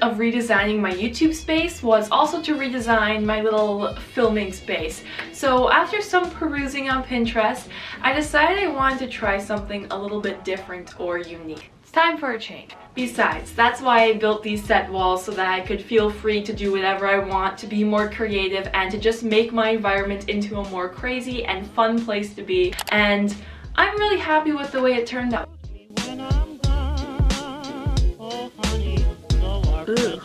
of redesigning my YouTube space was also to redesign my little filming space. So after some perusing on Pinterest, I decided I wanted to try something a little bit different or unique. It's time for a change. Besides, that's why I built these set walls, so that I could feel free to do whatever I want, to be more creative, and to just make my environment into a more crazy and fun place to be. And I'm really happy with the way it turned out. Ooh.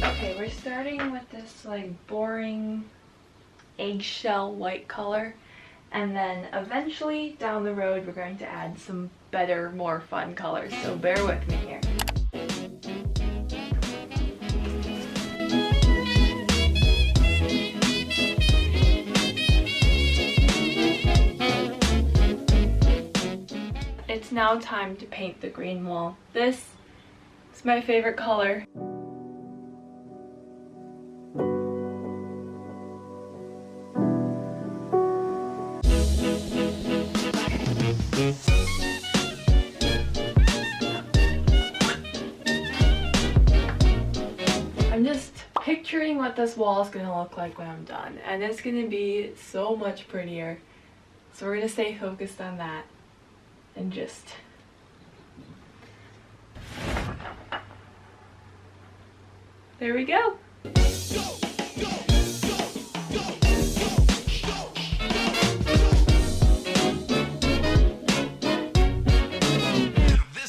Okay, we're starting with this like boring eggshell white color, and then eventually down the road we're going to add some better, more fun colors, so bear with me here. It's now time to paint the green wall. This is my favorite color. I'm just picturing what this wall is going to look like when I'm done, and it's going to be so much prettier. So we're going to stay focused on that and just there we go. This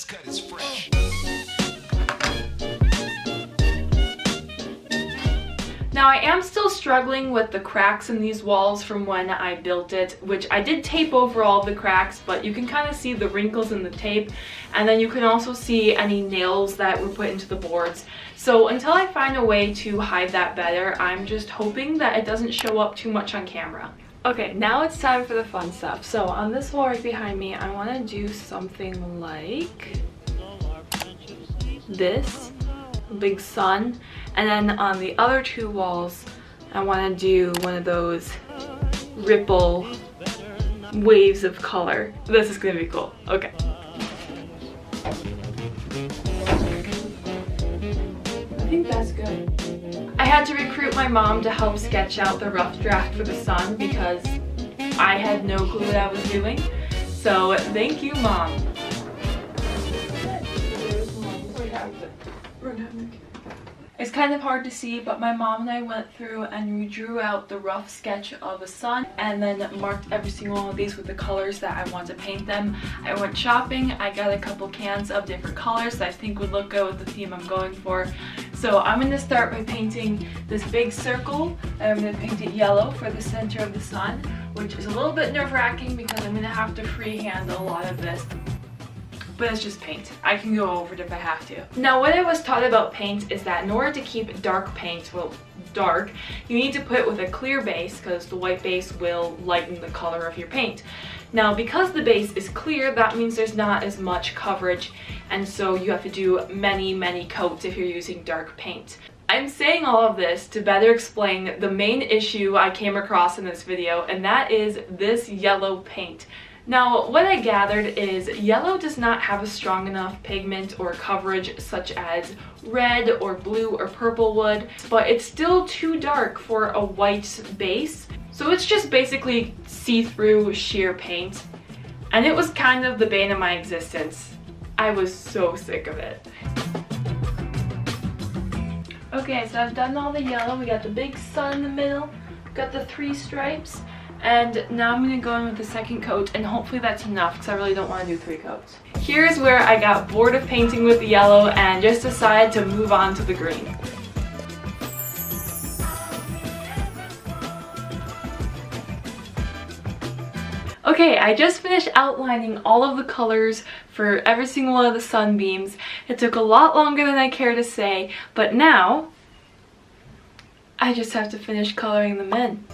cut is fresh. Now I am still struggling with the cracks in these walls from when I built it, which I did tape over all of the cracks, but you can kind of see the wrinkles in the tape, and then you can also see any nails that were put into the boards. So until I find a way to hide that better, I'm just hoping that it doesn't show up too much on camera. Okay, now it's time for the fun stuff. So on this wall right behind me, I want to do something like this big sun, and then on the other two walls I want to do one of those ripple waves of color. This is gonna be cool. Okay. I think that's good. I had to recruit my mom to help sketch out the rough draft for the sun because I had no clue what I was doing. So thank you, Mom. It's kind of hard to see, but my mom and I went through and we drew out the rough sketch of a sun and then marked every single one of these with the colors that I want to paint them. I went shopping, I got a couple cans of different colors that I think would look good with the theme I'm going for. So I'm going to start by painting this big circle, and I'm going to paint it yellow for the center of the sun, which is a little bit nerve-wracking because I'm going to have to freehand a lot of this. But it's just paint. I can go over it if I have to. Now, what I was taught about paint is that in order to keep dark paint, well, dark, you need to put it with a clear base because the white base will lighten the color of your paint. Now, because the base is clear, that means there's not as much coverage, and so you have to do many coats if you're using dark paint. I'm saying all of this to better explain the main issue I came across in this video, and that is this yellow paint. Now, what I gathered is yellow does not have a strong enough pigment or coverage such as red or blue or purple would, but it's still too dark for a white base. So it's just basically see-through sheer paint. And it was kind of the bane of my existence. I was so sick of it. Okay, so I've done all the yellow. We got the big sun in the middle, got the 3 stripes. And now I'm going to go in with the second coat, and hopefully that's enough because I really don't want to do 3 coats. Here's where I got bored of painting with the yellow and just decided to move on to the green. Okay, I just finished outlining all of the colors for every single one of the sunbeams. It took a lot longer than I care to say, but now I just have to finish coloring them in.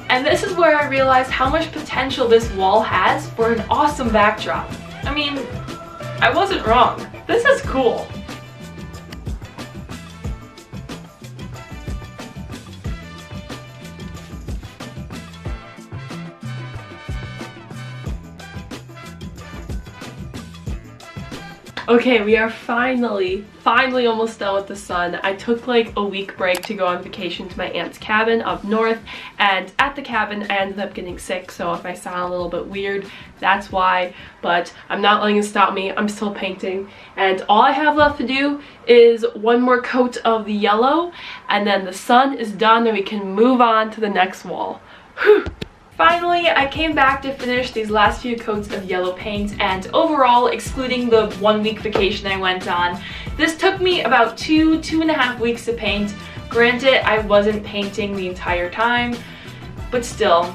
And this is where I realized how much potential this wall has for an awesome backdrop. I mean, I wasn't wrong. This is cool. Okay, we are finally almost done with the sun. I took like a week break to go on vacation to my aunt's cabin up north, and at the cabin I ended up getting sick, so if I sound a little bit weird, that's why. But I'm not letting it stop me. I'm still painting, and all I have left to do is one more coat of the yellow, and then the sun is done and we can move on to the next wall. Whew. Finally, I came back to finish these last few coats of yellow paint, and overall, excluding the 1 week vacation I went on, this took me about 2.5 weeks to paint. Granted, I wasn't painting the entire time, but still,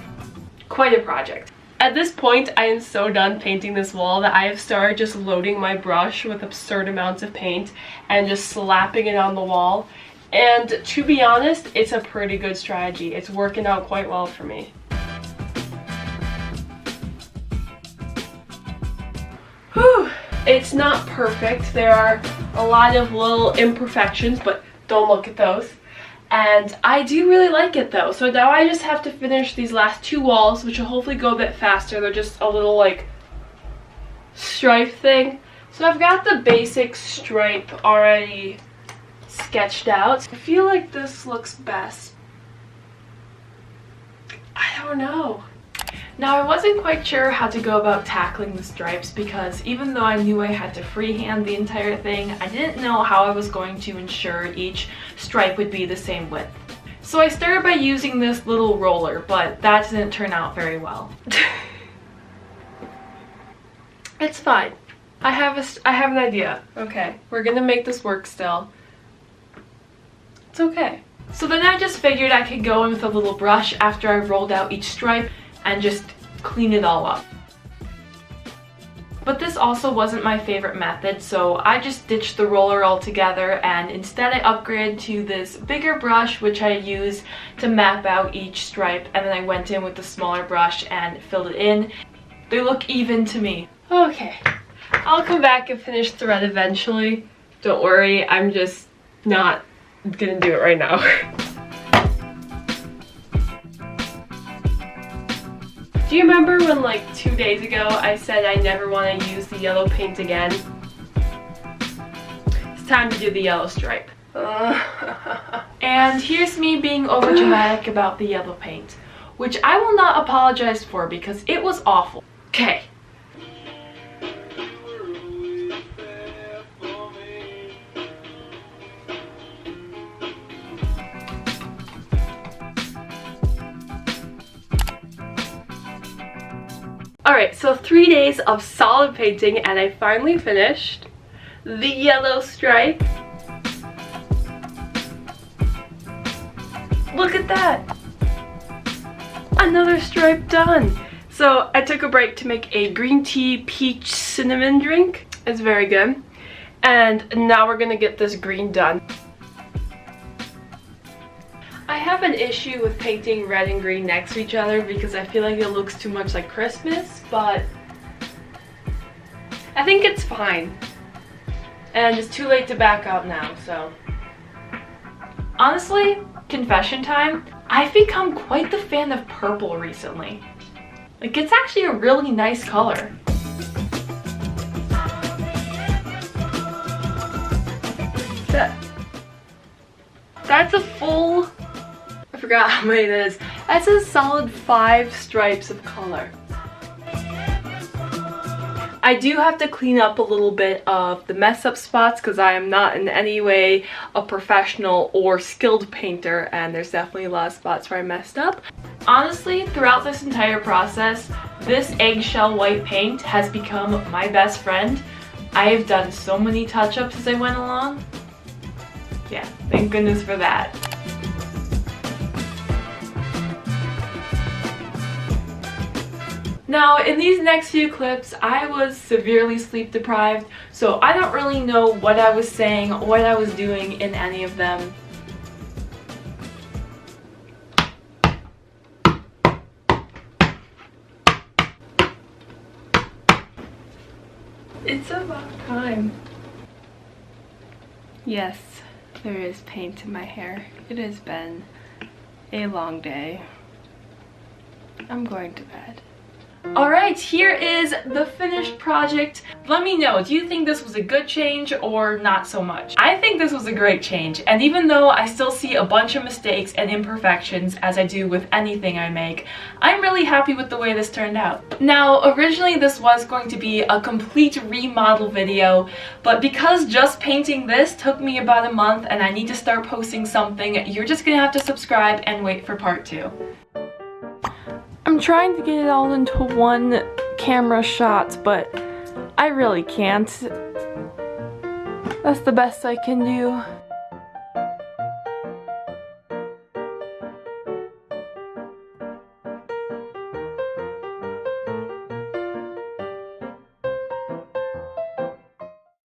quite a project. At this point, I am so done painting this wall that I have started just loading my brush with absurd amounts of paint and just slapping it on the wall. And to be honest, it's a pretty good strategy. It's working out quite well for me. Whew, it's not perfect. There are a lot of little imperfections, but don't look at those. And I do really like it though. So now I just have to finish these last 2 walls, which will hopefully go a bit faster. They're just a little like stripe thing. So I've got the basic stripe already sketched out. I feel like this looks best. I don't know. Now, I wasn't quite sure how to go about tackling the stripes because even though I knew I had to freehand the entire thing, I didn't know how I was going to ensure each stripe would be the same width. So I started by using this little roller, but that didn't turn out very well. It's fine. I have an idea. Okay, we're gonna make this work still. It's okay. So then I just figured I could go in with a little brush after I rolled out each stripe and just clean it all up. But this also wasn't my favorite method, so I just ditched the roller altogether and instead I upgraded to this bigger brush which I use to map out each stripe, and then I went in with the smaller brush and filled it in. They look even to me. Okay, I'll come back and finish the red eventually. Don't worry, I'm just not gonna do it right now. Do you remember when like 2 days ago I said I never want to use the yellow paint again? It's time to do the yellow stripe. And here's me being overdramatic about the yellow paint, which I will not apologize for because it was awful. Okay. Alright, so 3 days of solid painting and I finally finished the yellow stripe. Look at that! Another stripe done! So I took a break to make a green tea peach cinnamon drink. It's very good. And now we're gonna get this green done. I have an issue with painting red and green next to each other because I feel like it looks too much like Christmas, but I think it's fine. And it's too late to back out now, so. Honestly, confession time, I've become quite the fan of purple recently. Like, it's actually a really nice color. That's a full, I forgot how many it is. That's a solid 5 stripes of color. I do have to clean up a little bit of the mess up spots because I am not in any way a professional or skilled painter, and there's definitely a lot of spots where I messed up. Honestly, throughout this entire process, this eggshell white paint has become my best friend. I have done so many touch-ups as I went along. Yeah, thank goodness for that. Now, in these next few clips, I was severely sleep deprived, so I don't really know what I was saying or what I was doing in any of them. It's about time. Yes, there is paint in my hair. It has been a long day. I'm going to bed. Alright, here is the finished project. Let me know, do you think this was a good change or not so much? I think this was a great change, and even though I still see a bunch of mistakes and imperfections as I do with anything I make, I'm really happy with the way this turned out. Now, originally this was going to be a complete remodel video, but because just painting this took me about a month and I need to start posting something, you're just gonna have to subscribe and wait for part 2. I'm trying to get it all into one camera shot, but I really can't. That's the best I can do.